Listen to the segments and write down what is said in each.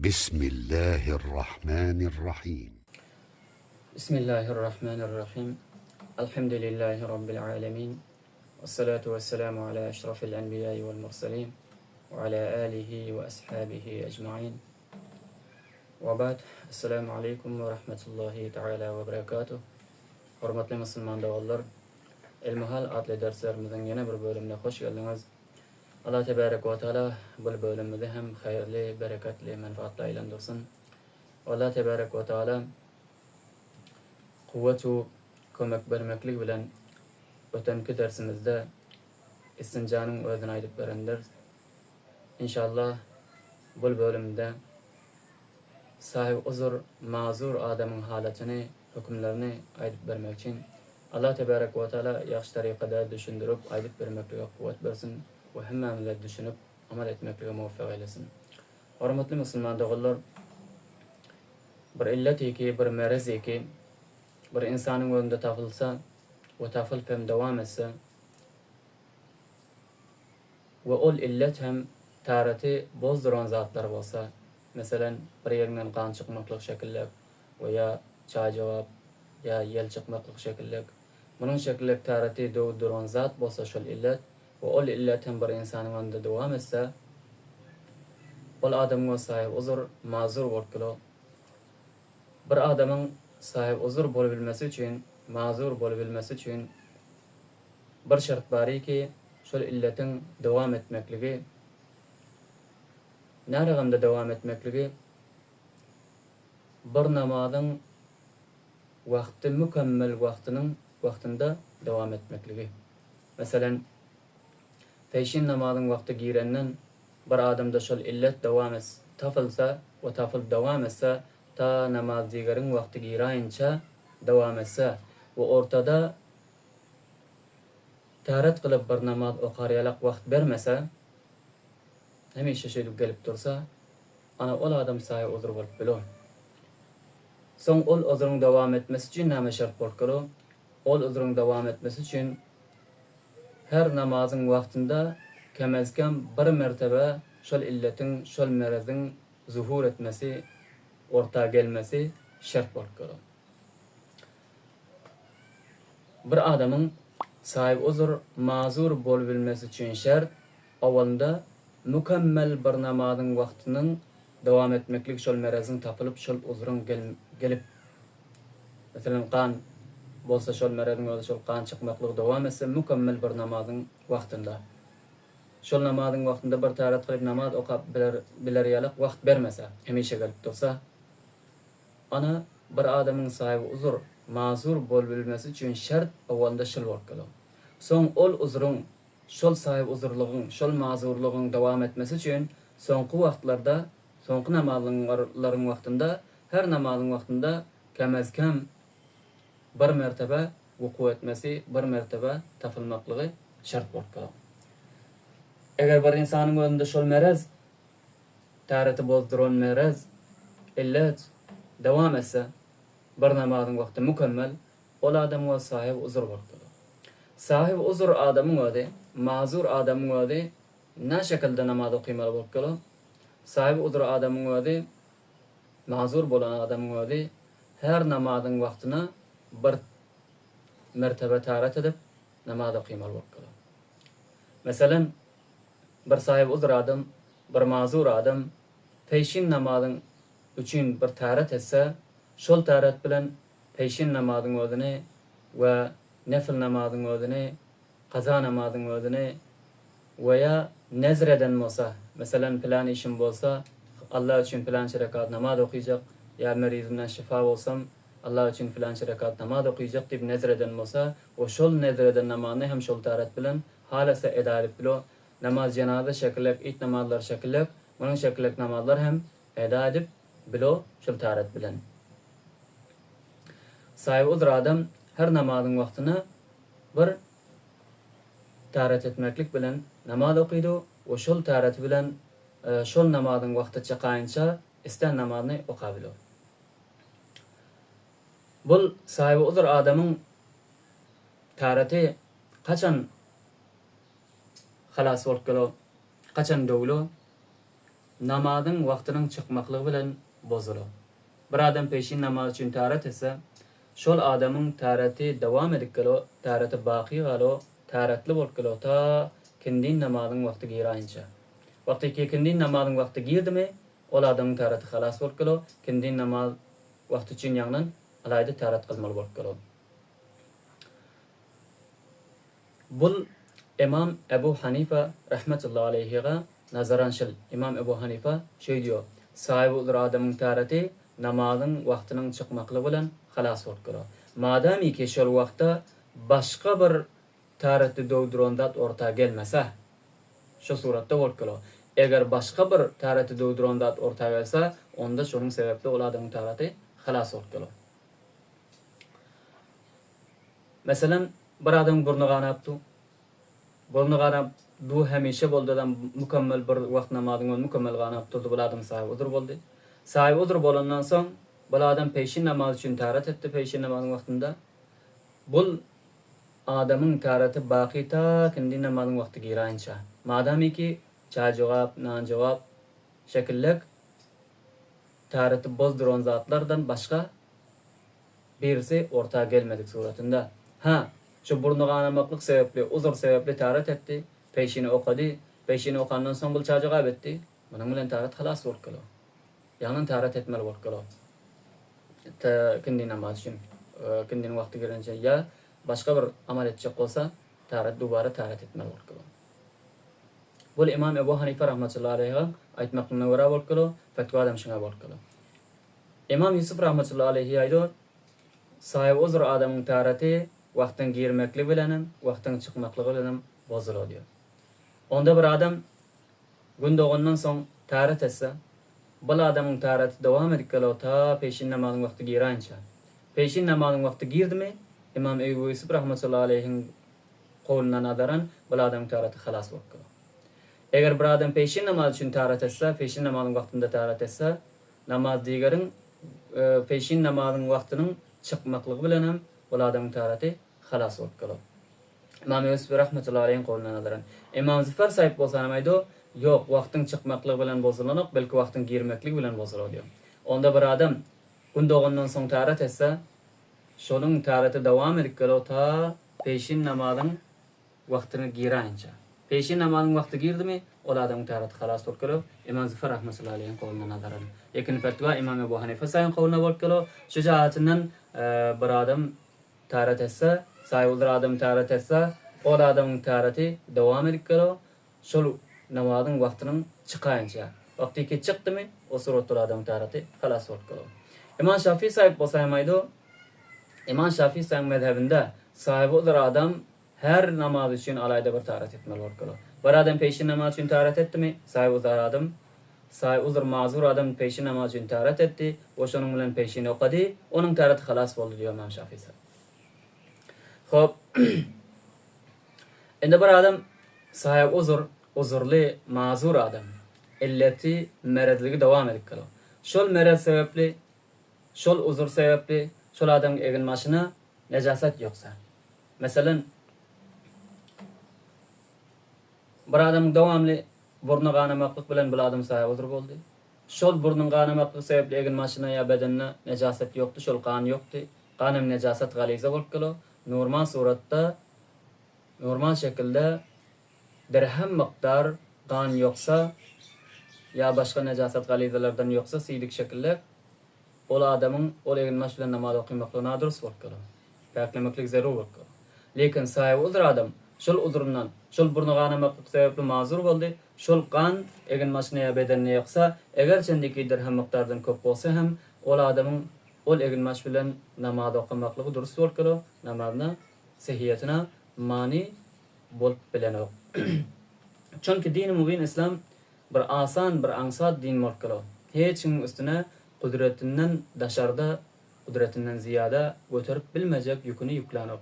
بسم الله الرحمن الرحيم. بسم الله الرحمن الرحيم. الحمد لله رب العالمين، والصلاة والسلام على أشرف الأنبياء والمرسلين وعلى آله وأصحابه أجمعين، وبعد. السلام عليكم ورحمة الله تعالى وبركاته. Hurmatli Müslüman doğullar, Elmuhal adlı derslerimizin yeni bir bölümüne hoş geldiniz. Allah Tebarek ve Teala bu bölümümüzde hem hayırlı, bereketli, menfaatli aylandırsın. Allah Tebarek ve Teala kuvvetu kömek vermeklik bilen ötenki dersimizde istincanın özünü aydıp verendir. İnşallah bu bölümde sahip uzur, mazur adamın haletini, hükümlerini aydıp vermek için Allah Tebarek ve Teala yaxşı tariqada düşündürüp aydıp vermekliğe kuvvet versin ve hemmemize düşünüp amal etmekliğe muvaffak eylesin. Hürmetli Müslüman doğullar, bir illet ki, bir merez ki, bir insanın önünde tafılsa ve tafıl hem devam etse ve ol illet hem tarihti bozduran zatlar olsa, mesela bir yerinden kan çıkmaklık şekillik veya çay cevap ya yel çıkmaklık şekillik, bunun şekillik tarihti doğduran zat olsa şol illet ve ol illet hem bir insanın önünde devam etse, ol adamın sahip uzur, mazur vorkulu. Bir adamın sahip uzur bolabilmesi için, mazur bolabilmesi için bir şart bari ki, şol illetin devam etmekligi, nerede devam etmekligi, bir namazın vakti mükemmel vaktinde devam etmekligi. Mesela peşin namazın vakti girenden bir adamda şol illet devam etse, tafılsa ve tafıl devam etse, ta namaz digerin vakti girayınca devam etse ve ortada tarat kılıp bir namaz okariyalak vakt vermese, hemişe şeylik gelip dursa, ana ol adam sahi uzur bolup bilo. Son ol uzurun devam etmesi için neme şart bolkulu? Ol uzurun devam etmesi için her namazın vaktinde kemezken bir mertebe şol illetin, şol merezin zuhur etmesi, orta gelmesi şart bolkulu. Bir adamın sahip uzur, mazur bolabilmesi için şart, avvalda mükemmel bir namazın vaktinin devam etmeklik şol merezin tapılıp şol uzurun gelip, mesela kan bolsa şol merezin öyle şol kan çıkmaklık devam etse mükemmel bir namazın vaktinde. Şol namazın vaktinde bir tarat kılıp namaz okap bileriyalik vakt vermese, hemişe gelip dursa, ana bir adamın sahibi uzur, mazur bolabilmesi için şart avvalda şol vorkulu. Son ol uzurun, şol sahip uzurluğun, şol mazurluğun devam etmesi için sonku vaktlarda, sonku namazların vaktinde, her namazın vaktinde kemezkem bir mertebe vuku etmesi, bir mertebe tafılmaklığı şart vorkulu. Eğer bir insanın önünde şol merez, tarihti bozduran merez, illet devam etse, bir namazın vakti mükemmel, ol adam ve sahip uzur vorkulu. Sahip uzur adamın öde, mazur adamın öde, ne şekilde namaz okuymalı vorkulu? Sahip uzur adamın öde, mazur bolan adamın öde, her namazın vaktine bir mertebe tarat edip namaz okuymalı vorkulu. Mesela bir sahip uzur adam, bir mazur adam, peşin namazın üçün bir tarat etse, şol tarat bilen peşin namazın ödünü ve nefil namazın ödünü, kaza namazın ödünü veya nezreden olsa, mesela plan işim bolsa, Allah için plan rekat namaz okuyacak, ya merizimden şifa olsam, Allah için plan rekat namaz okuyacak deyip nezreden olsa, o şol nezreden namazını hem şol tarat bilen halasa eda edip bilo, namaz cenaze şekillek, it namazlar şekillek, bunun şekillek namazlar hem eda edip bilo şol tarat bilen. Sahip uzur adam her namazın vaktine bir tarat etmeklik bilen namaz okuydu ve şol tarat bilen şol namazın vakti çıkayınca isten namazını okabilir. Bu sahip uzur adamın taratı kaçan halas vorkulu, kaçan doğulu? namazın vaqtının çıkmaklığı bilen bozulur. Bir adam peşin namaz için tarat etse, şol adamın tarati devam edip gelo, tarati baqi galo, taratlı bolup gelo ta kindin namazın vaqti girayınca. Vaqti ki kindin namazın vaqti girdi mi, ol adamın tarati xalas bolup gelo, kindin namaz vaqti için yandan alayda tarat qilmalı bolup gelo. Bul İmam Ebu Hanife rahmetullahi aleyhi'ye nazaranşıl. İmam Ebu Hanife şey diyor. Sahibi olur adamın tarati namazın vaktinin çıkmaklığı bilen xalas bolup gelo. Madami ki şol vaqta başka bir tarati dowdurondat orta gelmese, şu suratda bolup gelo. Eğer başka bir tarati dowdurondat orta gelse, onda şunun sebeple ol adamın tarati xalas bolup gelo. Mesela bir adam burnu qanaptı. Burnu qanap du hemişe boldadan mükemmel bir vaqt namazını mükemmel qanap turdu, bu adam sahibi odur boldu. Sahibi odur bolandan soň bu adam peşin namaz için tarat etti peşin namazın vaqtında. Bu adamın tarati baqi ta kindi namazın vaqti girayınca. Madami ki ça jogap, nan jogap şekillik tarati bozduran zatlardan başka birisi ortağa gelmedik suratında. Ha, şu burnu qanamaklık sebeple, uzur sebeple tarat etti. Peşini okudu. Peşini okandan soň bu ça jogap etti. Bunun bilen tarat xalas bolup gelo. Yanın tarat etmeli bolup gelo. Kindi namaz için, kindinin vaqti girince ya başka bir amal edecek olsa tarat dubara tarat etmeli bolup gelo. Bu İmam Ebu Hanife rahmetullahi aleyhi'ye aytmaklygyna görä bolup gelo, fetwa adam şuna bolup gelo. İmam Yusuf rahmetullahi aleyhi aýdy, sahip uzur adamın tarati vaqtin girmekli bilenim, vaqtin çıkmaklığı bilenim bozulur diyor. Onda bir adam gün doğandan soň tarat etse, bu adamın tarati devam edip gelo ta peşin namazın vaqti girayınca. Peşin namazın vaqti girdi mi, İmam Ebu Yusuf rahmetullahi aleyhi'nin qowluna nazaran bu adamın tarati xalas bolup gelo. Eger bir adam peşin namaz için tarat etse, peşin namazın vaqtında tarat etse, namaz digerin peşin namazın vaqtının çıkmaklığı bilenem bu adamın tarati xalas bolup gelo. İmam Yusuf rahmetullahi aleyhi'nin qowluna nazaran. İmam Züfer sahip bolsa namaydı? Yok, vaqtin çıkmaklığı bilen bozulanok, belki vaqtin girmeklik bilen bozulur diyor. Onda bir adam gün doğandan soň tarat etse, şolun tarati devam edip gelo ta peşin namazın vaqtini girayınca. Peşin namazın vaqti girdi mi, ol adamın tarati xalas bolup gelo. İmam Züfer rahmetullahi aleyhi'nin qowluna nazaran. Lekin fetva İmam Ebu Hanife saýan qowluna bolup gelo. Şu jahatinden bir adam tarat etse, saýyl adam tarat etse, ol adamın tarati devam edip gelo. Şol namazın vaqtının çıkayınca. Vaqti ki çıktı mı, o suratda adamın tarati xalas bolup gelo. İmam Şafii sahip bolsaýmaydy. İmam Şafii saýan mezhebinde sahibi olur adam her namaz için alayda bir tarat etmeli bolup gelo. Bir adam peşin namaz için tarat etti mi, sahibi olur adam, sahibi olur mazur adam peşin namaz için tarat etti, oşonun bilen peşini okudu, onun tarati xalas boldu diyor İmam Şafii. Hop. Endi bir adam sahibi uzurli mazur adam, illeti meredligi devam edip gelo. Şol mered sebepli, şol uzur sebepli, şol adam egin maşına nejasat yoksa. Mesela bir adam devamlı burnu qanamaklyk bilen bu adam sahibi uzur boldy. Şol burnun qanamaklyk sebepli egin maşına ya bedenine nejasat yoktu, şol qan yoktu. Qanym nejasat galiza bolup gelo. Normal suratda, normal şekilde dirhem miqdar qan yoksa ya başka nejasat galizalardan yoksa siydik şekilde ol adamın ol egin maş bilen namaz okuymaklygyna durus bolup gelo. Paklemeklik zarur bolup gelo. Lekin sahibi uzur adam şol uzurundan, şol burnu qanamaklyk sebepli mazur boldy. Şol qan egin maşyna ya bedenine yoksa, eger çendeki dirhem miqdardan köp bolsa hem ol adamın ol egin maş bilen namaz okumaklygy durus bolup gelo. Namazyna sehiyetine mani bolup bilenok. Çünkü din-i mubin İslam bir asan, bir ansat din bolup gelo. Hiç kim üstüne kudretinden daşarda, kudretinden ziyada götürüp bilmejek yükünü yüklenok.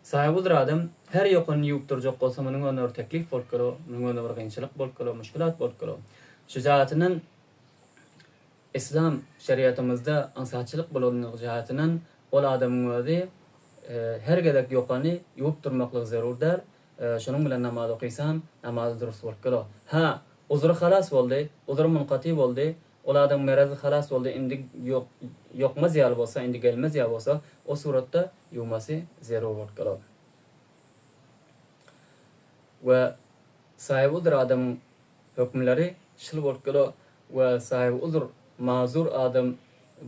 Sahibi adam her yokunu yük durjak bolsa, munyň önüne teklif bolup gelo, munyň önüne bir kynçylyk bolup gelo, müşkilat bolup gelo. Şu jahatinden İslam şeriatımızda ansatçılık bolanyň jahatinden ol adamyň özi her gedek yokany ýuwup durmaklygy zarurdur. Şunun bilen namaz okuysam, namaz durus bolup gelo. Ha, uzru xalas boldy, uzru munqati boldy. Olardan merazy xalas boldy. Indi yokmaz ýaly bolsa, indi gelmez ýaly bolsa, o suratda ýumasy zero bolup galar. Ve sahibi udur adam hükümleri şıl bolup galar ve sahibi udur mazur adam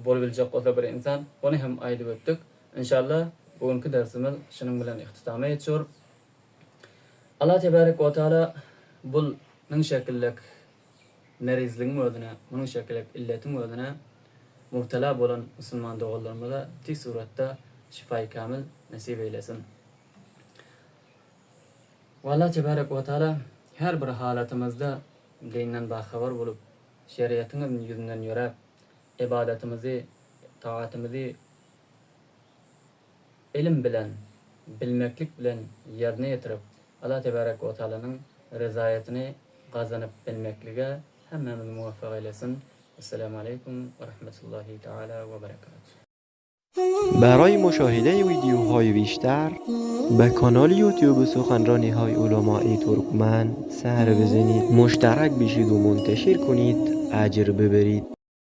bolabilecek bolsa bir insan, onu hem aýdyp ötdük. İnşallah bugünkü dersimiz şunun bilen ihtitama ýetýär. Allah tebarek we taala bul min şekillik merizliğin özüne, min şekillik illetin özüne mubtala bolan musulman dogullarymyza ti suratda şifa-i kamil nasip eylesin. Allah tebarek we taala her bir halatymyzda dinden bahhabar bolup, şeriatynyň ýüzünden ýörep, ibadetimizi, taatimizi ilim bilen, bilmeklik bilen yerine yetirip, Allah tebarek ve taalanyň rizayatyny gazanyp bilmeklige hemmemizi muvaffak eylesin. Esselamu aleyküm ve rahmetullahi teala ve berekatuhu. برای مشاهده ویدیوهای بیشتر به کانال یوتیوب سخنرانی های علمای ترکمن سر بزنید، مشترک بشید و منتشر کنید، اجر ببرید.